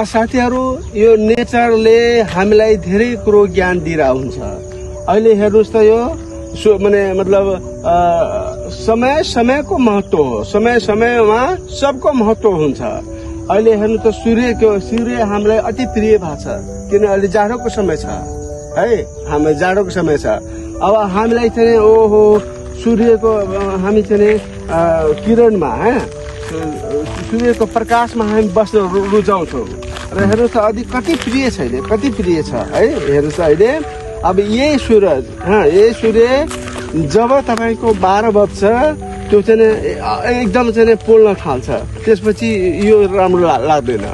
साथीहरू यो नेचरले हामीलाई धेरै कुरो ज्ञान दिइरहेको हुन्छ। अहिले हेर्नुहोस् त यो मतलब समय समयको महत्व हो, समय समयमा सबको महत्व हुन्छ। अहिले हेर्नु त सूर्य हामीलाई अति प्रिय भएको छ, किन अहिले जाडोको समय छ है, हामी जाडोको समय छ। अब हामीलाई चाहिँ ओहो सूर्यको हामी चाहिँ किरणमा सूर्यको प्रकाशमा हामी बस्न रुचाउँछौँ र हेर्नुहोस् त कति प्रिय छैन, कति प्रिय छ है। हेर्नुहोस् अहिले अब यही सूर्य जब तपाईँको 12 बज्छ त्यो चाहिँ एकदम चाहिँ पोल्न थाल्छ, त्यसपछि यो राम्रो लाग्दैन।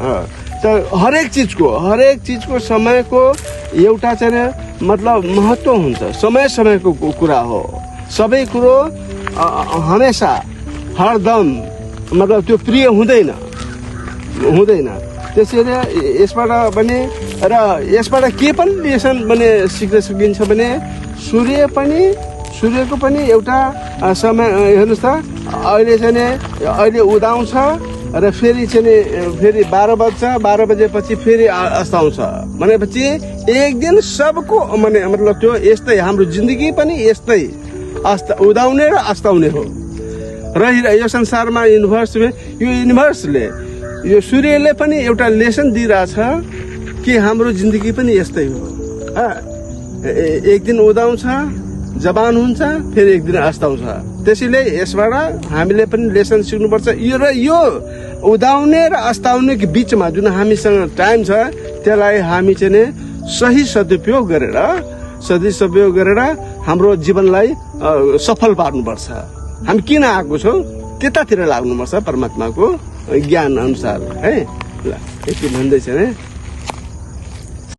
हरेक चिजको समयको एउटा चाहिँ मतलब महत्व हुन्छ, समय समयको कुरा हो। सबै कुरो हमेसा हरदम मतलब त्यो प्रिय हुँदैन। त्यसैले यसबाट भने र यसबाट के पनि लेसन भने सिक्न सकिन्छ भने सूर्यको पनि एउटा समय हेर्नुहोस् त अहिले उदाउँछ र फेरि 12 बज्छ, 12 बजेपछि फेरि अस्ताउँछ भनेपछि एक दिन सबको मतलब त्यो यस्तै हाम्रो जिन्दगी पनि यस्तै उदाउने र अस्ताउने हो। र यो संसारमा युनिभर्सले यो सूर्यले पनि एउटा लेसन दिइरहेछ कि हाम्रो जिन्दगी पनि यस्तै हो। एक दिन उदाउँछ, जवान हुन्छ, फेरि एक दिन अस्ताउँछ। त्यसैले यसबाट हामीले पनि लेसन सिक्नुपर्छ। यो उदाउने र अस्ताउनेको बिचमा जुन हामीसँग टाइम छ त्यसलाई हामी चाहिँ सही सदुपयोग गरेर हाम्रो जीवनलाई सफल पार्नुपर्छ। हामी किन आएको छौँ त्यतातिर लाग्नुपर्छ परमात्माको ज्ञान अनुसार है। ल यति भन्दैछ है।